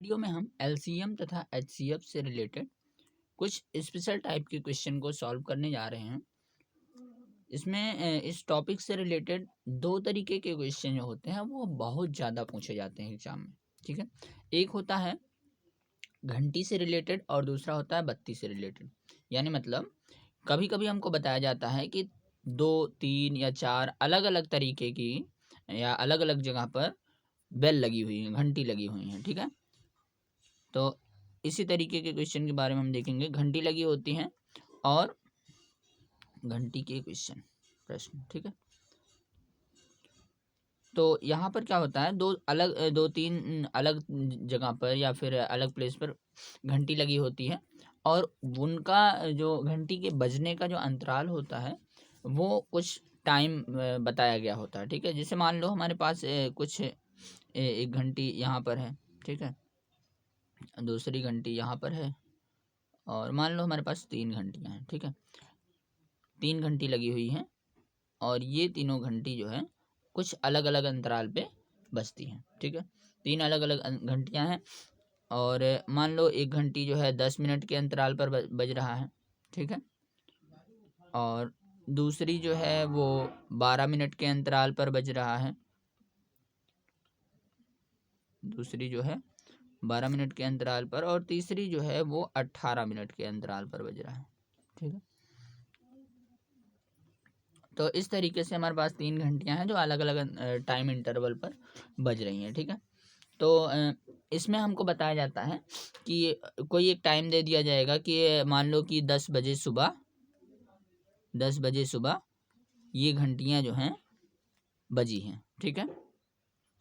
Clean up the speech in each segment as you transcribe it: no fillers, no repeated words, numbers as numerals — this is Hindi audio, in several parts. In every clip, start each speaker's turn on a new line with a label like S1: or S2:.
S1: वीडियो में हम एलसीएम तथा एचसीएफ से रिलेटेड कुछ स्पेशल टाइप के क्वेश्चन को सॉल्व करने जा रहे हैं। इसमें इस टॉपिक से रिलेटेड दो तरीके के क्वेश्चन जो होते हैं वो बहुत ज़्यादा पूछे जाते हैं एग्जाम में। ठीक है, एक होता है घंटी से रिलेटेड और दूसरा होता है बत्ती से रिलेटेड। यानी मतलब कभी कभी हमको बताया जाता है कि 2 3 या 4 अलग अलग तरीके की या अलग अलग जगह पर बेल लगी हुई है, घंटी लगी हुई है। ठीक है, तो इसी तरीके के क्वेश्चन के बारे में हम देखेंगे। घंटी लगी होती हैं और घंटी के क्वेश्चन प्रश्न। ठीक है, तो यहाँ पर क्या होता है, 2 3 अलग जगह पर या फिर अलग प्लेस पर घंटी लगी होती है और उनका जो घंटी के बजने का जो अंतराल होता है वो कुछ टाइम बताया गया होता है। ठीक है, जैसे मान लो हमारे पास कुछ एक घंटी यहाँ पर है। ठीक है, दूसरी घंटी यहाँ पर है और मान लो हमारे पास 3 घंटियाँ हैं। ठीक है, 3 घंटी लगी हुई हैं और ये तीनों घंटी जो है कुछ अलग अलग अंतराल पे बजती हैं। ठीक है, 3 अलग अलग घंटियाँ हैं और मान लो एक घंटी जो है 10 मिनट के अंतराल पर बज रहा है। ठीक है, और दूसरी जो है वो 12 मिनट के अंतराल पर बज रहा है। दूसरी जो है 12 मिनट के अंतराल पर और तीसरी जो है वो 18 मिनट के अंतराल पर बज रहा है। ठीक है, तो इस तरीके से हमारे पास 3 घंटियां हैं जो अलग अलग टाइम इंटरवल पर बज रही हैं। ठीक है, तो इसमें हमको बताया जाता है कि कोई एक टाइम दे दिया जाएगा कि मान लो कि 10 बजे सुबह ये घंटियां जो हैं बजी हैं। ठीक है,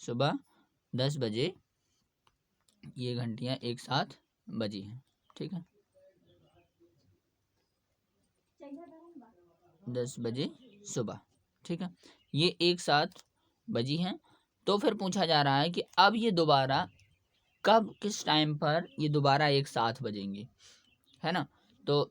S1: सुबह 10 बजे ये घंटियां एक साथ बजी हैं। ठीक है, 10 बजे सुबह। ठीक है, ये एक साथ बजी हैं। तो फिर पूछा जा रहा है कि अब ये दोबारा कब किस टाइम पर ये दोबारा एक साथ बजेंगे, है ना। तो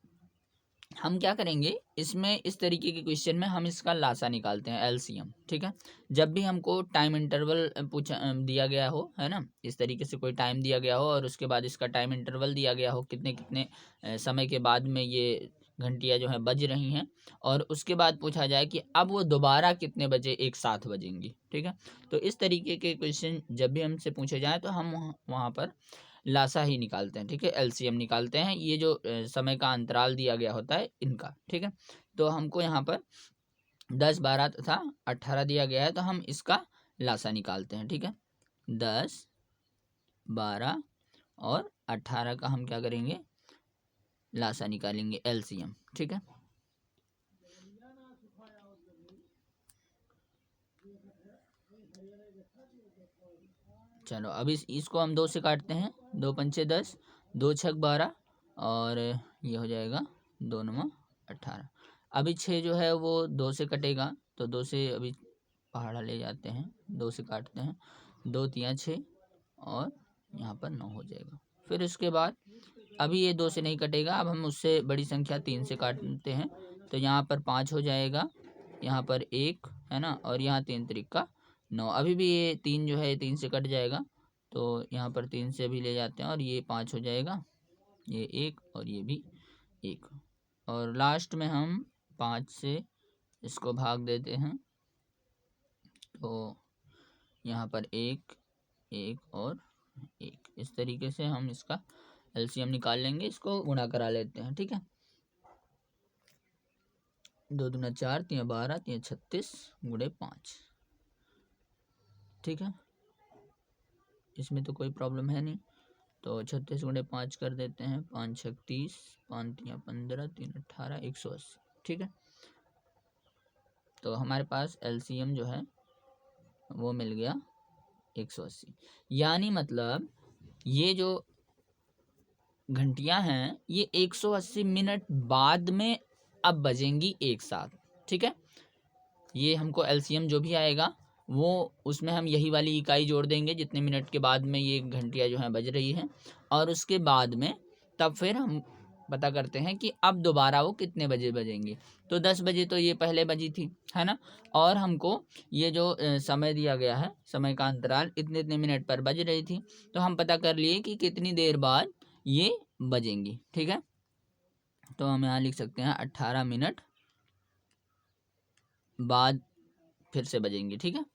S1: हम क्या करेंगे, इसमें इस तरीके के क्वेश्चन में हम इसका लासा निकालते हैं, एलसीएम। ठीक है, जब भी हमको टाइम इंटरवल दिया गया हो, है ना, इस तरीके से कोई टाइम दिया गया हो और उसके बाद इसका टाइम इंटरवल दिया गया हो कितने कितने समय के बाद में ये घंटियां जो है बज रही हैं और उसके बाद पूछा जाए कि अब वो दोबारा कितने बजे एक साथ बजेंगी। ठीक है, तो इस तरीके के क्वेश्चन जब भी हमसे पूछे जाए तो हम वहाँ पर लासा ही निकालते हैं। ठीक है, एलसीएम निकालते हैं, ये जो समय का अंतराल दिया गया होता है इनका। ठीक है, तो हमको यहाँ पर 10 12 तथा 18 दिया गया है तो हम इसका लासा निकालते हैं। ठीक है, 10 12 और 18 का हम क्या करेंगे, लासा निकालेंगे, एलसीएम। ठीक है, चलो अब इसको हम 2 से काटते हैं। 2 पंचे 10, 2 छक 12 और ये हो जाएगा 2 9 18। अभी 6 जो है वो 2 से कटेगा तो 2 से अभी पहाड़ा ले जाते हैं, 2 से काटते हैं, 2 तियाँ 6 और यहाँ पर 9 हो जाएगा। फिर उसके बाद अभी ये 2 से नहीं कटेगा, अब हम उससे बड़ी संख्या 3 से काटते हैं तो यहाँ पर 5 हो जाएगा, यहाँ पर 1 है ना, और यहाँ 3 त्रिका 9। अभी भी ये 3 जो है 3 से कट जाएगा तो यहाँ पर 3 से भी ले जाते हैं और ये 5 हो जाएगा, ये 1 और ये भी 1 और लास्ट में हम 5 से इसको भाग देते हैं तो यहाँ पर 1 1 और 1। इस तरीके से हम इसका एलसीएम निकाल लेंगे, इसको गुणा करा लेते हैं। ठीक है, 2 दूना 4 3 12 3 36 गुणे 5। ठीक है, इसमें तो कोई प्रॉब्लम है नहीं, तो 36 गुणे 5 कर देते हैं, 5 6 30, 5 3 15, 3 18, 180। ठीक है, तो हमारे पास एलसीएम जो है वो मिल गया 180। यानी मतलब ये जो घंटियां हैं ये 180 मिनट बाद में अब बजेंगी एक साथ। ठीक है, ये हमको एलसीएम जो भी आएगा वो उसमें हम यही वाली इकाई जोड़ देंगे जितने मिनट के बाद में ये घंटियां जो हैं बज रही हैं और उसके बाद में तब फिर हम पता करते हैं कि अब दोबारा वो कितने बजे बजेंगे। तो 10 बजे तो ये पहले बजी थी, है ना, और हमको ये जो समय दिया गया है, समय का अंतराल इतने इतने मिनट पर बज रही थी, तो हम पता कर लिए कि कितनी देर बाद ये बजेंगी। ठीक है, तो हम यहाँ लिख सकते हैं 18 मिनट बाद फिर से बजेंगी। ठीक है,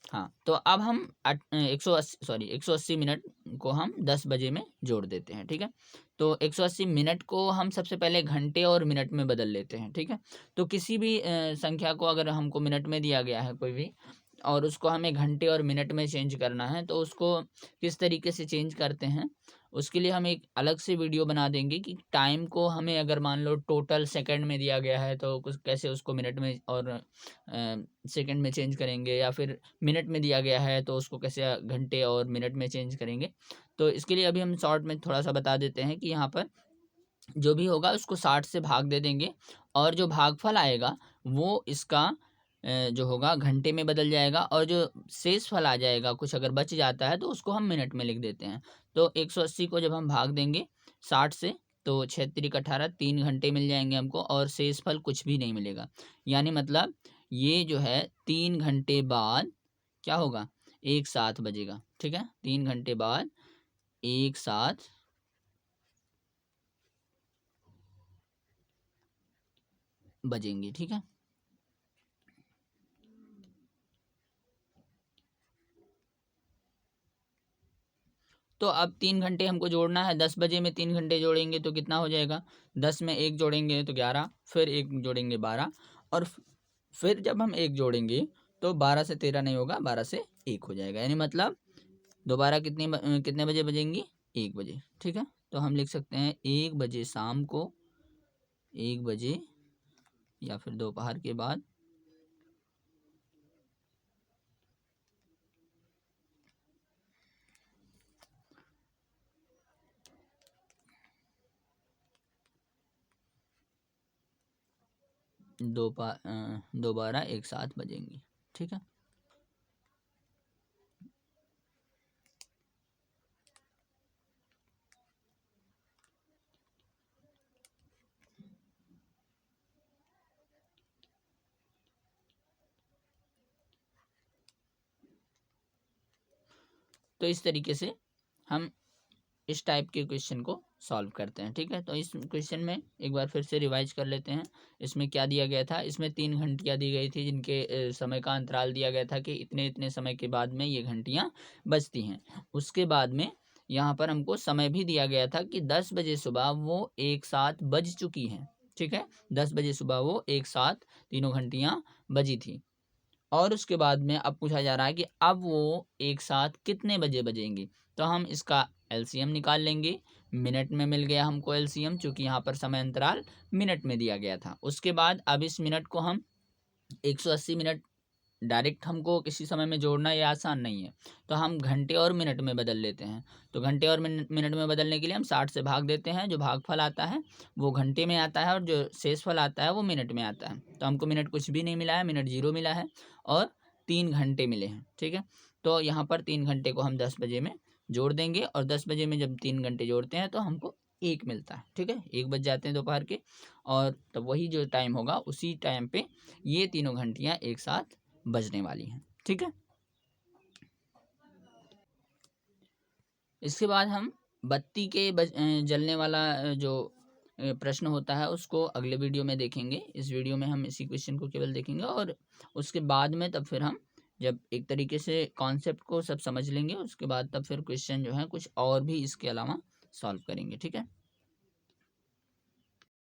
S1: हाँ, तो अब हम 180 मिनट को हम 10 बजे में जोड़ देते हैं। ठीक है, तो 180 मिनट को हम सबसे पहले घंटे और मिनट में बदल लेते हैं। ठीक है, तो किसी भी संख्या को अगर हमको मिनट में दिया गया है कोई भी, और उसको हमें घंटे और मिनट में चेंज करना है, तो उसको किस तरीके से चेंज करते हैं, उसके लिए हम एक अलग से वीडियो बना देंगे कि टाइम को हमें अगर मान लो टोटल सेकंड में दिया गया है तो कुछ कैसे उसको मिनट में और सेकंड में चेंज करेंगे, या फिर मिनट में दिया गया है तो उसको कैसे घंटे और मिनट में चेंज करेंगे। तो इसके लिए अभी हम शॉर्ट में थोड़ा सा बता देते हैं कि यहाँ पर जो भी होगा उसको 60 से भाग दे देंगे, और जो भागफल आएगा वो इसका जो होगा घंटे में बदल जाएगा, और जो शेष फल आ जाएगा कुछ अगर बच जाता है तो उसको हम मिनट में लिख देते हैं। तो 180 को जब हम भाग देंगे 60 से, तो 6 तिरिक 18, 3 घंटे मिल जाएंगे हमको, और शेष फल कुछ भी नहीं मिलेगा। यानी मतलब ये जो है 3 घंटे बाद क्या होगा, एक साथ बजेगा। ठीक है, 3 घंटे बाद एक साथ बजेंगे। ठीक है, तो अब 3 घंटे हमको जोड़ना है। 10 बजे में 3 घंटे जोड़ेंगे तो कितना हो जाएगा, 10 में एक जोड़ेंगे तो 11, फिर एक जोड़ेंगे 12, और फिर जब हम एक जोड़ेंगे तो 12 से 13 नहीं होगा, 12 से 1 हो जाएगा। यानी मतलब दोबारा कितने बजे बजेंगी, 1 बजे। ठीक है, तो हम लिख सकते हैं 1 बजे शाम को, 1 बजे या फिर दोपहर के बाद दोबारा एक साथ बजेंगी। ठीक है, तो इस तरीके से हम इस टाइप के क्वेश्चन को सॉल्व करते हैं। ठीक है, तो इस क्वेश्चन में एक बार फिर से रिवाइज कर लेते हैं। इसमें क्या दिया गया था, इसमें 3 घंटियाँ दी गई थी जिनके समय का अंतराल दिया गया था कि इतने इतने समय के बाद में ये घंटियाँ बजती हैं। उसके बाद में यहाँ पर हमको समय भी दिया गया था कि 10 बजे सुबह वो एक साथ बज चुकी हैं। ठीक है, 10 बजे सुबह वो एक साथ तीनों घंटियाँ बजी थी, और उसके बाद में अब पूछा जा रहा है कि अब वो एक साथ कितने बजे बजेंगी। तो हम इसका एलसीएम निकाल लेंगे। मिनट में मिल गया हमको एलसीएम, चूंकि यहाँ पर समय अंतराल मिनट में दिया गया था। उसके बाद अब इस मिनट को हम 180 मिनट डायरेक्ट हमको किसी समय में जोड़ना ये आसान नहीं है, तो हम घंटे और मिनट में बदल लेते हैं। तो घंटे और मिनट में बदलने के लिए हम 60 से भाग देते हैं, जो भागफल आता है वो घंटे में आता है, और जो शेषफल आता है वो मिनट में आता है। तो हमको मिनट कुछ भी नहीं मिला है, मिनट 0 मिला है, और 3 घंटे मिले हैं। ठीक है, तो यहाँ पर 3 घंटे को हम 10 बजे में जोड़ देंगे, और 10 बजे में जब 3 घंटे जोड़ते हैं तो हमको 1 मिलता है। ठीक है, 1 बज जाते हैं दोपहर के, और तब वही जो टाइम होगा उसी टाइम पे ये तीनों घंटियाँ एक साथ बजने वाली हैं। ठीक है, इसके बाद हम बत्ती के जलने वाला जो प्रश्न होता है उसको अगले वीडियो में देखेंगे। इस वीडियो में हम इसी क्वेश्चन को केवल देखेंगे, और उसके बाद में तब फिर हम जब एक तरीके से कॉन्सेप्ट को सब समझ लेंगे, उसके बाद तब फिर क्वेश्चन जो है कुछ और भी इसके अलावा सॉल्व करेंगे। ठीक है।